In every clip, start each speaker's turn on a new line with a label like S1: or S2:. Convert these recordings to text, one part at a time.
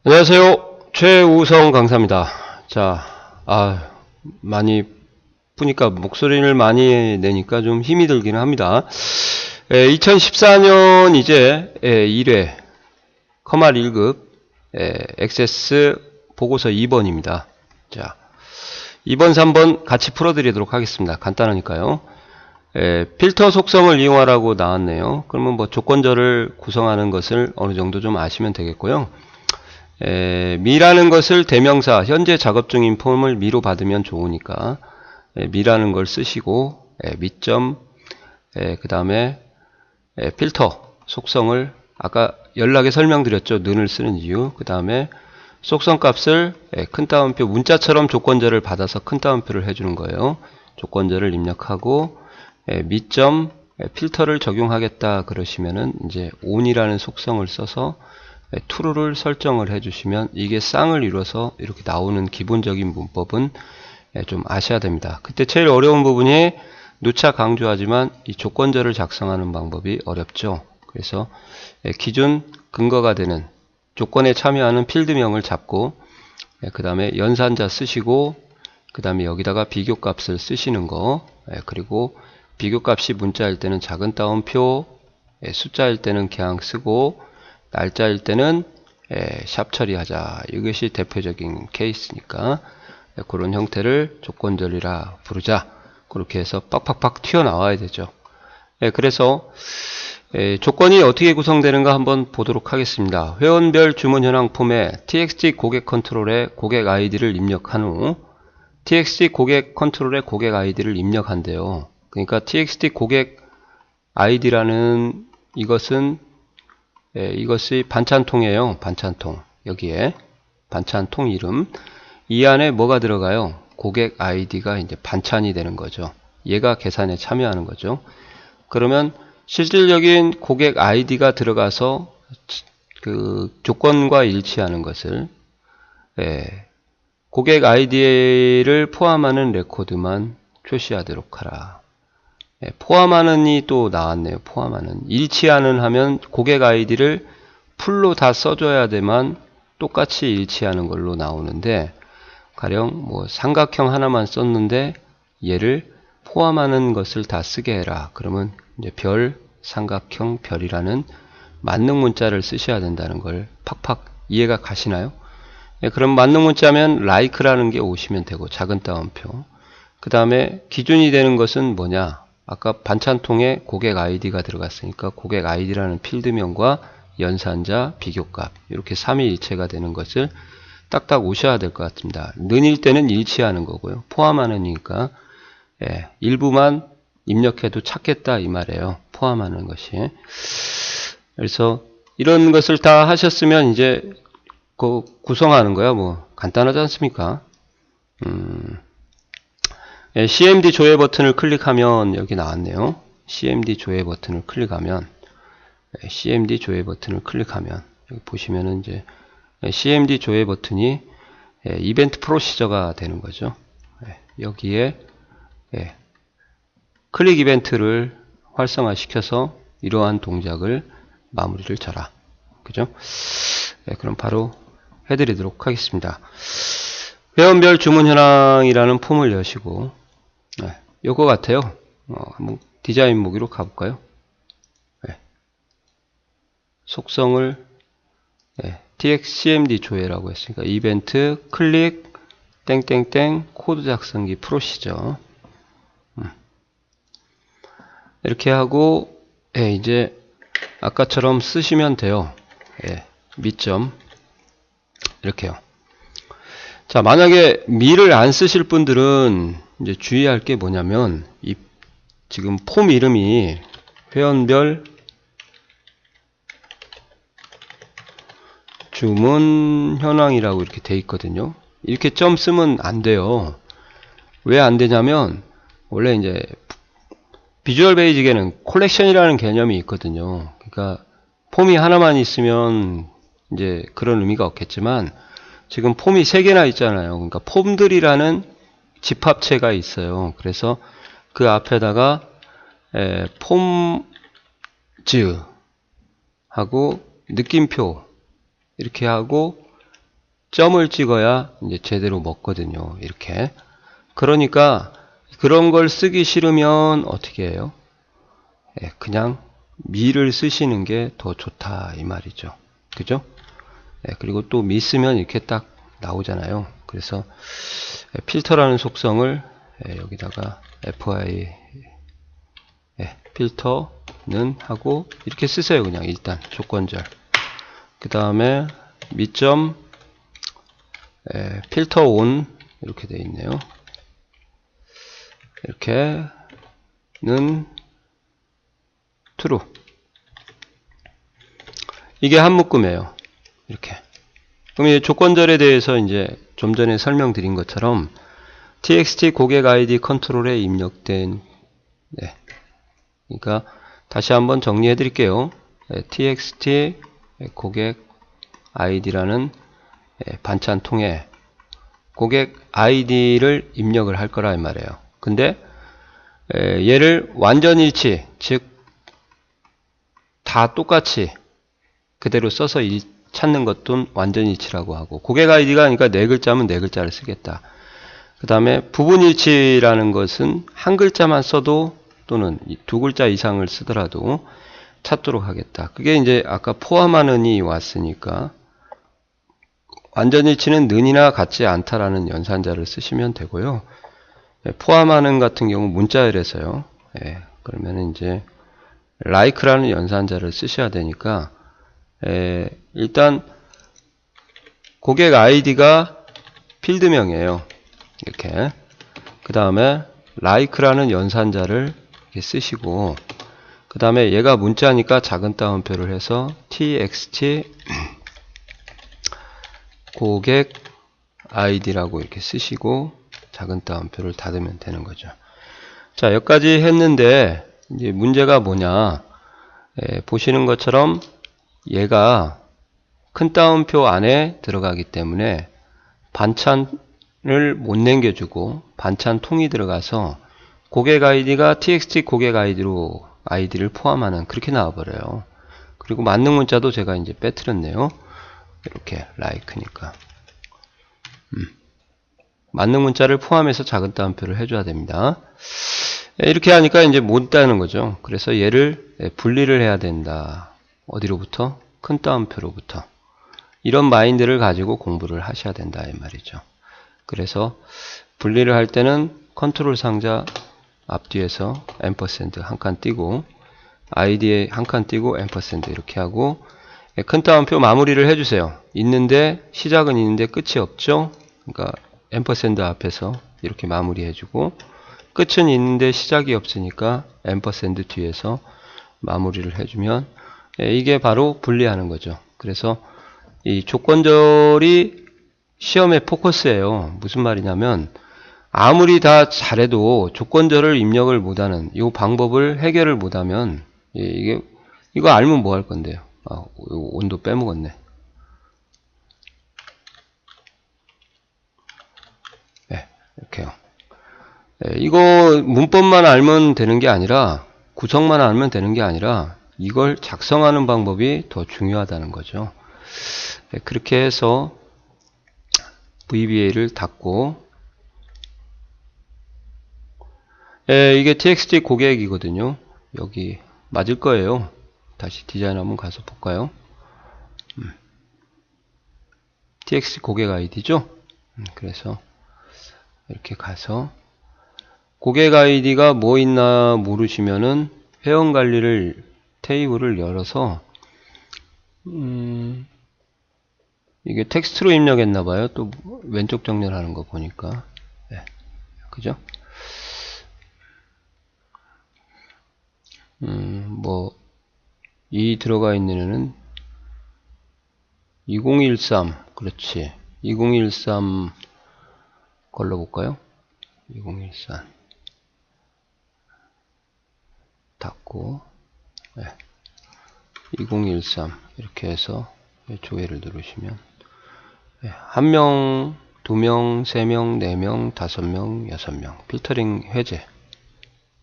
S1: 안녕하세요. 최우성 강사입니다. 자, 많이 푸니까 목소리를 많이 내니까 좀 힘이 들기는 합니다. 2014년 이제 1회 커말 1급 액세스 보고서 2번입니다. 자, 2번, 3번 같이 풀어드리도록 하겠습니다. 간단하니까요. 필터 속성을 이용하라고 나왔네요. 그러면 뭐 조건절을 구성하는 것을 어느 정도 좀 아시면 되겠고요. 미라는 것을 대명사, 현재 작업 중인 폼을 미로 받으면 좋으니까 미라는 걸 쓰시고 미점, 그 다음에 필터 속성을 아까 연락에 설명드렸죠. 는을 쓰는 이유. 그 다음에 속성 값을 큰 따옴표, 문자처럼 조건절을 받아서 큰 따옴표를 해주는 거예요. 조건절을 입력하고 미점 필터를 적용하겠다 그러시면은 이제 on이라는 속성을 써서 true를 설정을 해주시면 이게 쌍을 이뤄서 이렇게 나오는 기본적인 문법은 좀 아셔야 됩니다. 그때 제일 어려운 부분이 누차 강조하지만 이 조건절을 작성하는 방법이 어렵죠. 그래서 기준 근거가 되는 조건에 참여하는 필드명을 잡고 그 다음에 연산자 쓰시고 그 다음에 여기다가 비교값을 쓰시는 거, 그리고 비교값이 문자일 때는 작은 따옴표, 숫자일 때는 그냥 쓰고 날짜일 때는 샵 처리하자. 이것이 대표적인 케이스니까 그런 형태를 조건절이라 부르자. 그렇게 해서 빡빡빡 튀어나와야 되죠. 그래서 조건이 어떻게 구성되는가 한번 보도록 하겠습니다. 회원별 주문 현황 폼에 txt 고객 컨트롤에 고객 아이디를 입력한 후 txt 고객 컨트롤에 고객 아이디를 입력한대요. 그러니까 txt 고객 아이디라는 이것은 이것이 반찬통이에요. 반찬통. 여기에 반찬통 이름. 이 안에 뭐가 들어가요? 고객 아이디가 이제 반찬이 되는 거죠. 얘가 계산에 참여하는 거죠. 그러면 실질적인 고객 아이디가 들어가서 그 조건과 일치하는 것을 고객 아이디를 포함하는 레코드만 표시하도록 하라. 포함하는이 또 나왔네요. 포함하는. 일치하는 하면 고객 아이디를 풀로 다 써줘야 되만 똑같이 일치하는 걸로 나오는데, 가령 뭐 삼각형 하나만 썼는데 얘를 포함하는 것을 다 쓰게 해라. 그러면 이제 별, 삼각형, 별이라는 만능 문자를 쓰셔야 된다는 걸 팍팍 이해가 가시나요? 그럼 만능 문자면 like라는 게 오시면 되고, 작은 따옴표. 그 다음에 기준이 되는 것은 뭐냐? 아까 반찬통에 고객 아이디가 들어갔으니까 고객 아이디라는 필드명과 연산자, 비교값 이렇게 3위일체가 되는 것을 딱딱 오셔야 될 것 같습니다. 는일 때는 일치하는 거고요. 포함하는이니까 일부만 입력해도 찾겠다 이 말이에요. 포함하는 것이. 그래서 이런 것을 다 하셨으면 이제 그 구성하는 거야. 뭐 간단하지 않습니까? CMD 조회 버튼을 클릭하면 여기 나왔네요. CMD 조회 버튼을 클릭하면 CMD 조회 버튼을 클릭하면 여기 보시면은 이제 CMD 조회 버튼이 이벤트 프로시저가 되는 거죠. 여기에 클릭 이벤트를 활성화시켜서 이러한 동작을 마무리를 쳐라. 그죠? 그럼 바로 해드리도록 하겠습니다. 회원별 주문 현황이라는 폼을 여시고 요거 같아요. 한번 디자인 무기로 가볼까요? 속성을 txcmd 조회라고 했으니까 이벤트 클릭 땡땡땡 코드 작성기 프로시저 이렇게 하고 이제 아까처럼 쓰시면 돼요. 미점 이렇게요. 자, 만약에 미를 안 쓰실 분들은 이제 주의할 게 뭐냐면 이 지금 폼 이름이 회원별 주문 현황이라고 이렇게 돼 있거든요. 이렇게 점 쓰면 안 돼요. 왜 안 되냐면 원래 이제 비주얼 베이직에는 콜렉션이라는 개념이 있거든요. 그러니까 폼이 하나만 있으면 이제 그런 의미가 없겠지만 지금 폼이 3개나 있잖아요. 그러니까 폼들이라는 집합체가 있어요. 그래서 그 앞에다가 폼즈 하고 느낌표 이렇게 하고 점을 찍어야 이제 제대로 먹거든요. 이렇게. 그러니까 그런 걸 쓰기 싫으면 어떻게 해요? 그냥 미를 쓰시는 게 더 좋다 이 말이죠. 그죠? 그리고 또 미 쓰면 이렇게 딱 나오잖아요. 그래서 필터라는 속성을 여기다가 fi 필터는 하고 이렇게 쓰세요. 그냥 일단 조건절. 그 다음에 미점 필터 온 이렇게 되어 있네요. 이렇게는 true. 이게 한 묶음이에요. 이렇게. 그럼 이 조건절에 대해서 이제 좀 전에 설명드린 것처럼 txt 고객 아이디 컨트롤에 입력된 그러니까 다시 한번 정리해 드릴게요. txt 고객 아이디라는 반찬 통에 고객 아이디를 입력을 할 거라 이 말이에요. 근데 얘를 완전일치, 즉 다 똑같이 그대로 써서 찾는 것도 완전일치라고 하고, 고객 아이디가 그러니까 4글자면 4글자를 쓰겠다. 그 다음에 부분일치라는 것은 한 글자만 써도 또는 2글자 이상을 쓰더라도 찾도록 하겠다. 그게 이제 아까 포함하는이 왔으니까 완전일치는 는이나 같지 않다라는 연산자를 쓰시면 되고요. 포함하는 같은 경우 문자열에서요. 그러면 이제 like라는 연산자를 쓰셔야 되니까 일단 고객 아이디가 필드명이에요. 이렇게. 그 다음에 like라는 연산자를 이렇게 쓰시고, 그 다음에 얘가 문자니까 작은 따옴표를 해서 txt 고객 아이디라고 이렇게 쓰시고 작은 따옴표를 닫으면 되는 거죠. 자, 여기까지 했는데 이제 문제가 뭐냐? 보시는 것처럼 얘가 큰 따옴표 안에 들어가기 때문에 반찬을 못 남겨주고 반찬 통이 들어가서 고객 아이디가 txt 고객 아이디로 아이디를 포함하는 그렇게 나와버려요. 그리고 만능 문자도 제가 이제 빼뜨렸네요. 이렇게 like니까 만능 문자를 포함해서 작은 따옴표를 해줘야 됩니다. 이렇게 하니까 이제 못 따는 거죠. 그래서 얘를 분리를 해야 된다. 어디로부터? 큰 따옴표로부터. 이런 마인드를 가지고 공부를 하셔야 된다 이 말이죠. 그래서 분리를 할 때는 컨트롤 상자 앞뒤에서 앰퍼샌드 한 칸 띄고 아이디에 한 칸 띄고 앰퍼샌드 이렇게 하고 큰 따옴표 마무리를 해주세요. 있는데 시작은 있는데 끝이 없죠. 그러니까 앰퍼샌드 앞에서 이렇게 마무리 해주고, 끝은 있는데 시작이 없으니까 앰퍼샌드 뒤에서 마무리를 해주면 이게 바로 분리하는 거죠. 그래서 이 조건절이 시험의 포커스예요. 무슨 말이냐면 아무리 다 잘해도 조건절을 입력을 못하는 이 방법을 해결을 못하면 이거 알면 뭐 할 건데요. 온도 빼먹었네. 이렇게요. 이거 문법만 알면 되는 게 아니라, 구성만 알면 되는 게 아니라 이걸 작성하는 방법이 더 중요하다는 거죠. 그렇게 해서 VBA를 닫고, 이게 txt 고객이거든요. 여기 맞을 거예요. 다시 디자인 한번 가서 볼까요? txt 고객 아이디죠. 그래서 이렇게 가서 고객 아이디가 뭐 있나 모르시면은 회원 관리를 테이블을 열어서 이게 텍스트로 입력했나 봐요. 또 왼쪽 정렬하는 거 보니까. 그죠? 뭐 이 들어가 있는 애는 2013 그렇지. 2013 걸러볼까요? 2013 닫고 2013 이렇게 해서 조회를 누르시면 1명, 2명, 3명, 4명, 5명, 6명 필터링 해제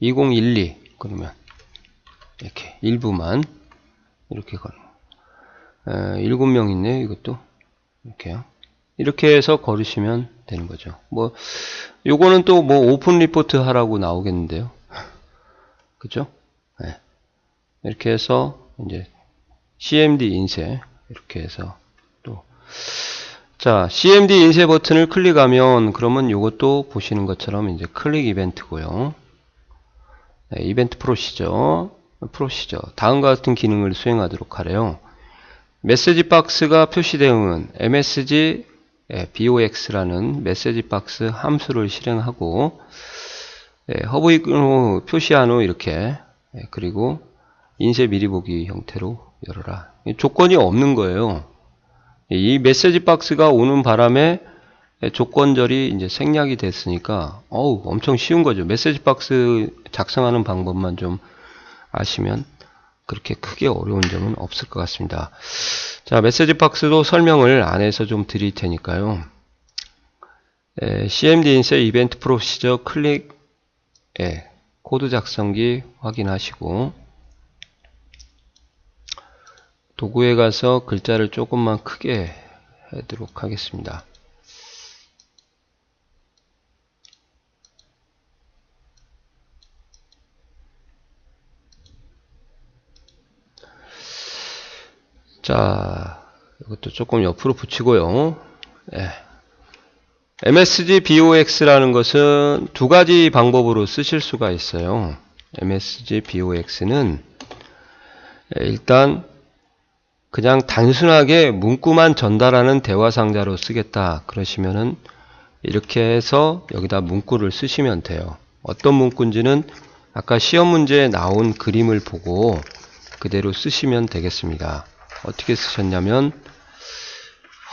S1: 2012 그러면 이렇게 일부만 이렇게 걸어 7명 있네요. 이것도 이렇게요. 이렇게 해서 걸으시면 되는 거죠. 뭐 요거는 또 뭐 오픈 리포트 하라고 나오겠는데요. 그죠? 네. 이렇게 해서 이제 CMD 인쇄 이렇게 해서 또 자, CMD 인쇄 버튼을 클릭하면 그러면 요것도 보시는 것처럼 이제 클릭 이벤트고요. 네, 이벤트 프로시저 다음과 같은 기능을 수행하도록 하래요. 메시지 박스가 표시되면 MSG BOX라는 메시지 박스 함수를 실행하고 허브로 표시한 후 이렇게 그리고 인쇄 미리 보기 형태로 열어라. 조건이 없는 거예요. 이 메시지 박스가 오는 바람에 조건절이 이제 생략이 됐으니까 엄청 쉬운 거죠. 메시지 박스 작성하는 방법만 좀 아시면 그렇게 크게 어려운 점은 없을 것 같습니다. 자, 메시지 박스도 설명을 안에서 좀 드릴 테니까요. CMD 인쇄 이벤트 프로시저 클릭 코드 작성기 확인하시고 도구에 가서 글자를 조금만 크게 하도록 하겠습니다. 자, 이것도 조금 옆으로 붙이고요. MSG BOX라는 것은 두 가지 방법으로 쓰실 수가 있어요. MSG BOX는 일단 그냥 단순하게 문구만 전달하는 대화 상자로 쓰겠다 그러시면은 이렇게 해서 여기다 문구를 쓰시면 돼요. 어떤 문구인지는 아까 시험 문제에 나온 그림을 보고 그대로 쓰시면 되겠습니다. 어떻게 쓰셨냐면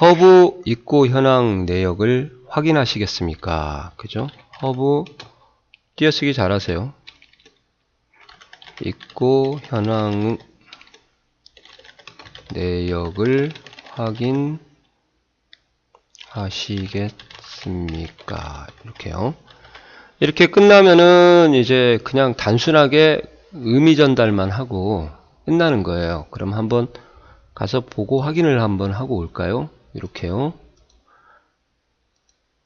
S1: 허브 입고 현황 내역을 확인하시겠습니까? 그죠? 허브 띄어쓰기 잘하세요. 입고 현황 내역을 확인하시겠습니까? 이렇게요. 이렇게 끝나면은 이제 그냥 단순하게 의미 전달만 하고 끝나는 거예요. 그럼 한번 가서 보고 확인을 한번 하고 올까요? 이렇게요.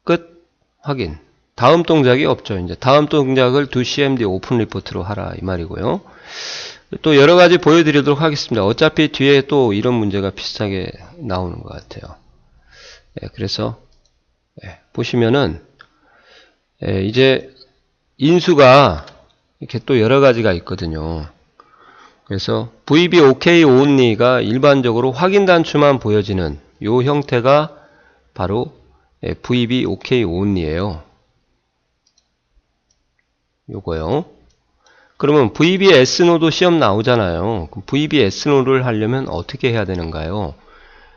S1: 끝. 확인. 다음 동작이 없죠. 이제 다음 동작을 do CMD 오픈 리포트로 하라 이 말이고요. 또 여러 가지 보여드리도록 하겠습니다. 어차피 뒤에 또 이런 문제가 비슷하게 나오는 것 같아요. 그래서 보시면은 이제 인수가 이렇게 또 여러 가지가 있거든요. 그래서 VB OK only가 일반적으로 확인 단추만 보여지는 이 형태가 바로 VB OK only예요. 요거요. 그러면 VB SNO도 시험 나오잖아요. VB SNO를 하려면 어떻게 해야 되는가요?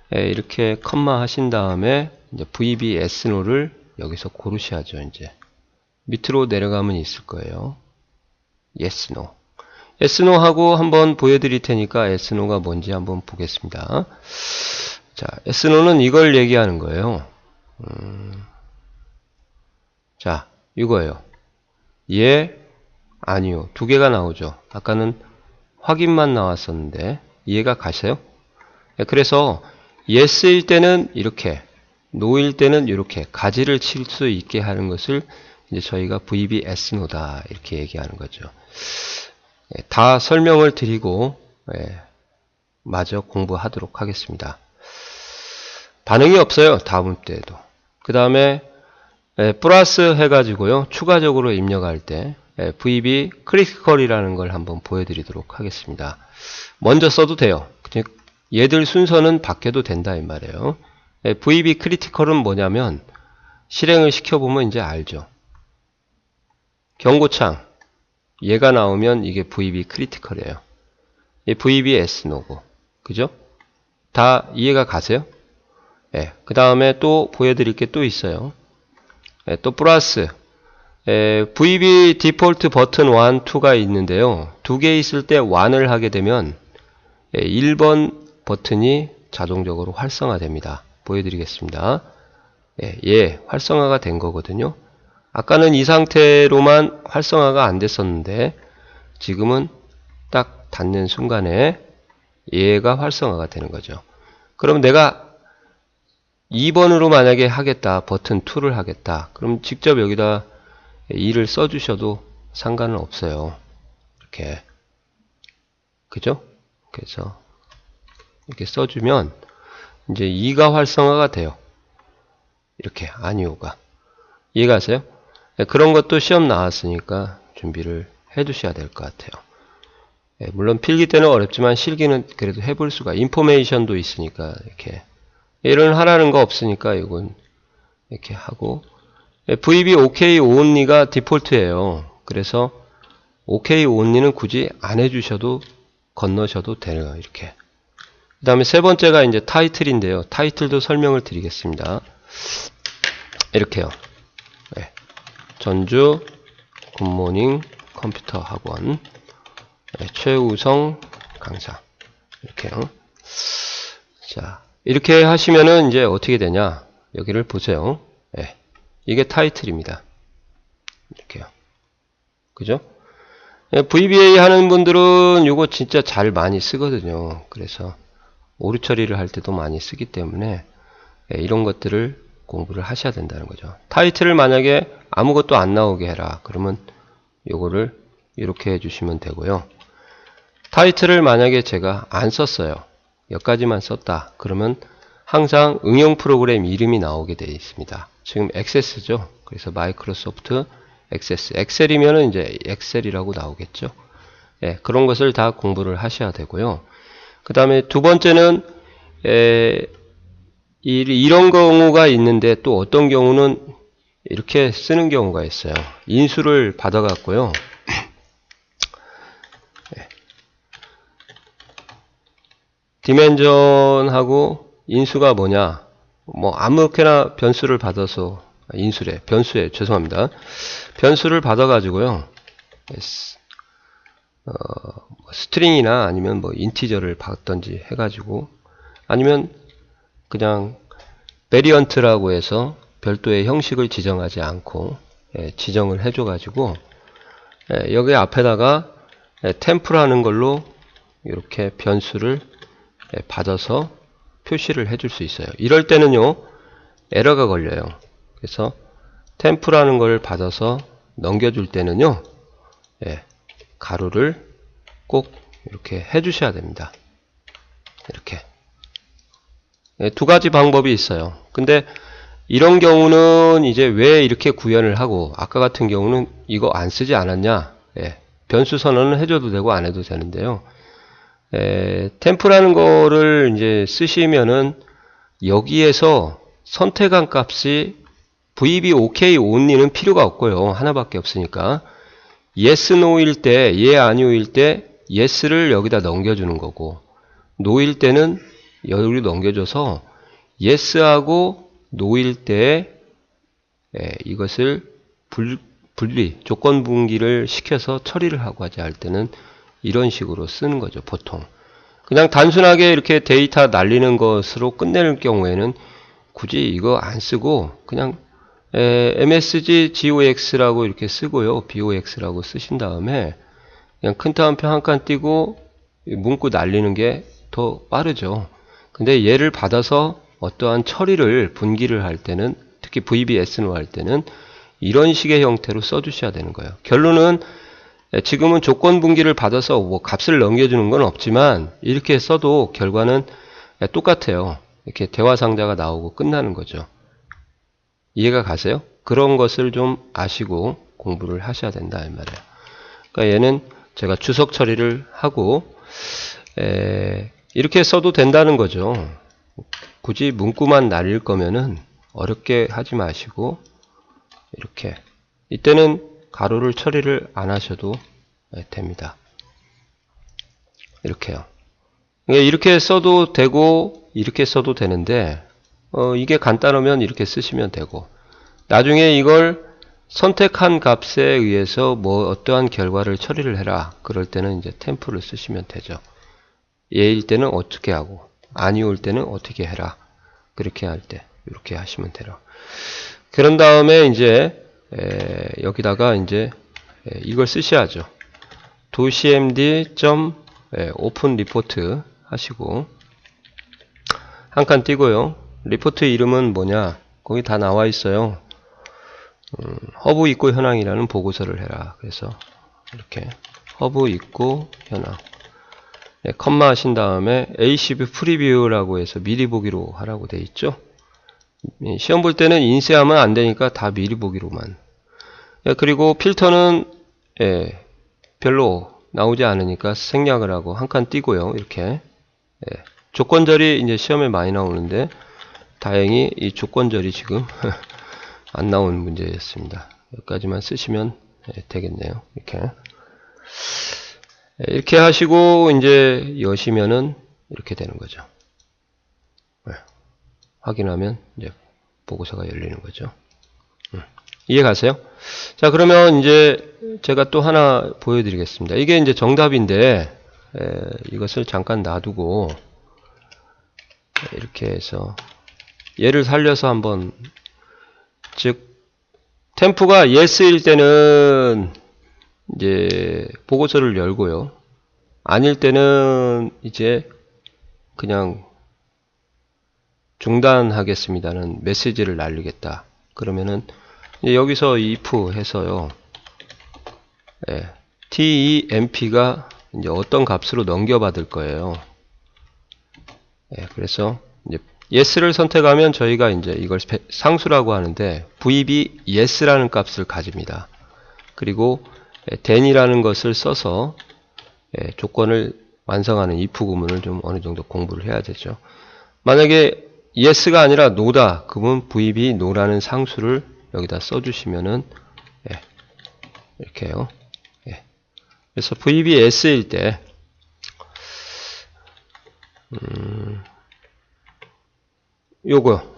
S1: 이렇게 컴마 하신 다음에 이제 VB SNO를 여기서 고르셔야죠. 이제 밑으로 내려가면 있을 거예요. Yes, No. Yes, No 하고 한번 보여드릴 테니까 Yes, No가 뭔지 한번 보겠습니다. 자, Yes, No는 이걸 얘기하는 거예요. 자, 이거예요. 예, 아니요. 두 개가 나오죠. 아까는 확인만 나왔었는데 이해가 가세요? 그래서 Yes일 때는 이렇게, No일 때는 이렇게 가지를 칠 수 있게 하는 것을 이제 저희가 VB SNO다 이렇게 얘기하는 거죠. 다 설명을 드리고 마저 공부하도록 하겠습니다. 반응이 없어요. 다음 때에도. 그 다음에 플러스 해가지고요. 추가적으로 입력할 때 VB 크리티컬이라는 걸 한번 보여드리도록 하겠습니다. 먼저 써도 돼요. 얘들 순서는 바뀌어도 된다 이 말이에요. VB 크리티컬은 뭐냐면 실행을 시켜보면 이제 알죠. 경고창 얘가 나오면 이게 VB 크리티컬이에요. 이 VB SNO고 그죠? 다 이해가 가세요? 그 다음에 또 보여드릴 게 또 있어요. 또 플러스 VB 디폴트 버튼 1, 2가 있는데요. 두 개 있을 때 1을 하게 되면 1번 버튼이 자동적으로 활성화됩니다. 보여드리겠습니다. 활성화가 된 거거든요. 아까는 이 상태로만 활성화가 안 됐었는데 지금은 딱 닫는 순간에 얘가 활성화가 되는 거죠. 그럼 내가 2번으로 만약에 하겠다, 버튼 2를 하겠다. 그럼 직접 여기다 2를 써주셔도 상관은 없어요. 이렇게. 그죠? 그래서 이렇게 써주면 이제 2가 활성화가 돼요. 이렇게 아니오가. 이해가세요? 그런 것도 시험 나왔으니까 준비를 해 두셔야 될 것 같아요. 물론 필기 때는 어렵지만 실기는 그래도 해볼 수가, 인포메이션도 있으니까 이렇게. 이런 하라는 거 없으니까 이건 이렇게 하고, VB OK only가 디폴트예요. 그래서 OK only는 굳이 안 해주셔도 건너셔도 되네요. 이렇게. 그 다음에 세 번째가 이제 타이틀인데요. 타이틀도 설명을 드리겠습니다. 이렇게요. 네. 전주 굿모닝 컴퓨터 학원, 네, 최우성 강사. 이렇게요. 자, 이렇게 하시면은 이제 어떻게 되냐? 여기를 보세요. 네. 이게 타이틀입니다. 이렇게요. 그죠? VBA 하는 분들은 이거 진짜 잘 많이 쓰거든요. 그래서 오류 처리를 할 때도 많이 쓰기 때문에 이런 것들을 공부를 하셔야 된다는 거죠. 타이틀을 만약에 아무것도 안 나오게 해라. 그러면 요거를 이렇게 해주시면 되고요. 타이틀을 만약에 제가 안 썼어요. 여기까지만 썼다. 그러면 항상 응용 프로그램 이름이 나오게 되어 있습니다. 지금 액세스죠. 그래서 마이크로소프트 액세스. 엑셀이면은 이제 엑셀이라고 나오겠죠. 예, 그런 것을 다 공부를 하셔야 되고요. 그 다음에 두 번째는 이런 경우가 있는데 또 어떤 경우는 이렇게 쓰는 경우가 있어요. 인수를 받아갖고요. 디멘전하고 인수가 뭐냐? 뭐 아무렇게나 변수를 받아서 변수에 죄송합니다. 변수를 받아가지고요. 스트링이나 아니면 뭐 인티저를 받던지 해가지고 아니면 그냥 베리언트라고 해서 별도의 형식을 지정하지 않고 지정을 해줘가지고 여기 앞에다가 템프라는 걸로 이렇게 변수를 받아서 표시를 해줄 수 있어요. 이럴 때는요 에러가 걸려요. 그래서 템프라는 걸 받아서 넘겨줄 때는요 가로를 꼭 이렇게 해주셔야 됩니다. 이렇게 두 가지 방법이 있어요. 근데 이런 경우는 이제 왜 이렇게 구현을 하고 아까 같은 경우는 이거 안 쓰지 않았냐? 변수 선언은 해줘도 되고 안 해도 되는데요. 템프라는 거를 이제 쓰시면은 여기에서 선택한 값이 VB OK only는 필요가 없고요. 하나밖에 없으니까 yes no일 때, 예 아니오일 때 yes를 여기다 넘겨주는 거고 no일 때는 여기로 넘겨줘서 yes하고 no일 때 이것을 분리, 조건 분기를 시켜서 처리를 하고 하자 할 때는 이런 식으로 쓰는 거죠. 보통 그냥 단순하게 이렇게 데이터 날리는 것으로 끝낼 경우에는 굳이 이거 안 쓰고 그냥 MSG GOX라고 이렇게 쓰고요. BOX라고 쓰신 다음에 그냥 큰 따옴표 한 칸 띄고 문구 날리는 게 더 빠르죠. 근데 얘를 받아서 어떠한 처리를 분기를 할 때는 특히 VBS로 할 때는 이런 식의 형태로 써주셔야 되는 거예요. 결론은 지금은 조건 분기를 받아서 뭐 값을 넘겨주는 건 없지만 이렇게 써도 결과는 똑같아요. 이렇게 대화 상자가 나오고 끝나는 거죠. 이해가 가세요? 그런 것을 좀 아시고 공부를 하셔야 된다 이 말이에요. 그러니까 얘는 제가 주석 처리를 하고 이렇게 써도 된다는 거죠. 굳이 문구만 날릴 거면은 어렵게 하지 마시고 이렇게 이때는 가로를 처리를 안 하셔도 됩니다. 이렇게요. 이렇게 써도 되고 이렇게 써도 되는데 이게 간단하면 이렇게 쓰시면 되고 나중에 이걸 선택한 값에 의해서 뭐 어떠한 결과를 처리를 해라 그럴 때는 이제 템프를 쓰시면 되죠. 예일 때는 어떻게 하고 아니올 때는 어떻게 해라 그렇게 할 때 이렇게 하시면 돼요. 그런 다음에 이제 여기다가 이제 이걸 쓰셔야죠. docmd open report 하시고 한 칸 띄고요. 리포트 이름은 뭐냐? 거기 다 나와 있어요. 허브 입고 현황이라는 보고서를 해라. 그래서 이렇게 허브 입고 현황. 네, 컴마 하신 다음에 ACV 프리뷰라고 해서 미리 보기로 하라고 돼 있죠. 시험 볼 때는 인쇄하면 안 되니까 다 미리 보기로만. 그리고 필터는 별로 나오지 않으니까 생략을 하고 한 칸 띄고요. 이렇게 조건절이 이제 시험에 많이 나오는데 다행히 이 조건절이 지금 안 나온 문제였습니다. 여기까지만 쓰시면 되겠네요. 이렇게 하시고 이제 여시면은 이렇게 되는 거죠. 확인하면 이제 보고서가 열리는 거죠. 이해 가세요? 자, 그러면 이제 제가 또 하나 보여드리겠습니다. 이게 이제 정답인데 이것을 잠깐 놔두고 이렇게 해서 얘를 살려서 한번, 즉 템프가 yes일 때는 이제 보고서를 열고요. 아닐 때는 이제 그냥 중단하겠습니다는 메시지를 날리겠다. 그러면은 이제 여기서 if 해서요. temp가 이제 어떤 값으로 넘겨받을 거예요. 그래서 이제 yes를 선택하면 저희가 이제 이걸 상수라고 하는데 vb yes라는 값을 가집니다. 그리고 then이라는 것을 써서 조건을 완성하는 if 구문을 좀 어느 정도 공부를 해야 되죠. 만약에 yes가 아니라 no다, 그러면 vb no라는 상수를 여기다 써주시면은 이렇게요. 그래서 vb s일 때 요거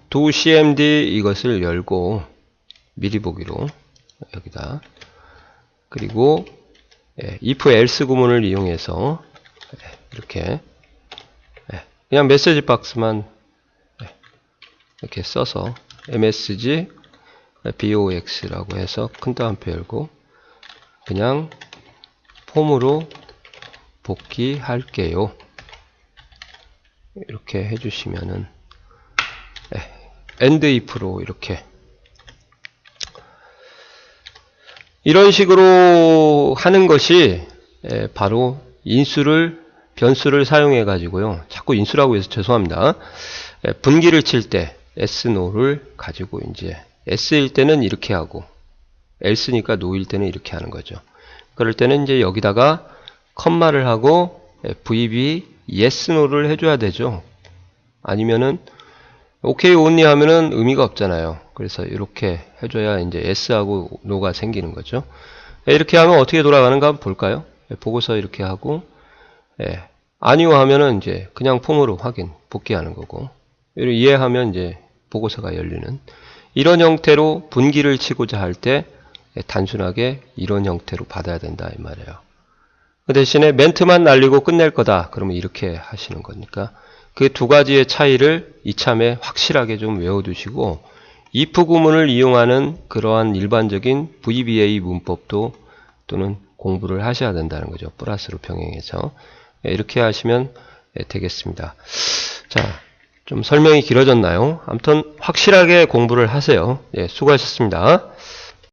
S1: do cmd 이것을 열고 미리 보기로 여기다, 그리고 if else 구문을 이용해서 이렇게 그냥 메시지 박스만 이렇게 써서 msg box라고 해서 큰 따옴표 열고 그냥 폼으로 복귀할게요. 이렇게 해주시면은 end if로 이렇게 이런 식으로 하는 것이 바로 변수를 사용해 가지고요. 자꾸 인수라고 해서 죄송합니다. 분기를 칠 때 s노를 가지고 이제 s일 때는 이렇게 하고 else니까 no일 때는 이렇게 하는 거죠. 그럴 때는 이제 여기다가 컴마를 하고 vb yes no를 해줘야 되죠. 아니면은 OK only 하면은 의미가 없잖아요. 그래서 이렇게 해줘야 이제 S하고 no가 생기는 거죠. 이렇게 하면 어떻게 돌아가는가 한번 볼까요? 보고서 이렇게 하고, 아니요 하면은 이제 그냥 폼으로 복귀하는 거고, 이해하면 이제 보고서가 열리는 이런 형태로 분기를 치고자 할 때 단순하게 이런 형태로 받아야 된다 이 말이에요. 그 대신에 멘트만 날리고 끝낼 거다. 그러면 이렇게 하시는 거니까 그 두 가지의 차이를 이참에 확실하게 좀 외워두시고 if 구문을 이용하는 그러한 일반적인 VBA 문법도 또는 공부를 하셔야 된다는 거죠. 플러스로 병행해서 이렇게 하시면 되겠습니다. 자, 좀 설명이 길어졌나요? 아무튼 확실하게 공부를 하세요. 수고하셨습니다.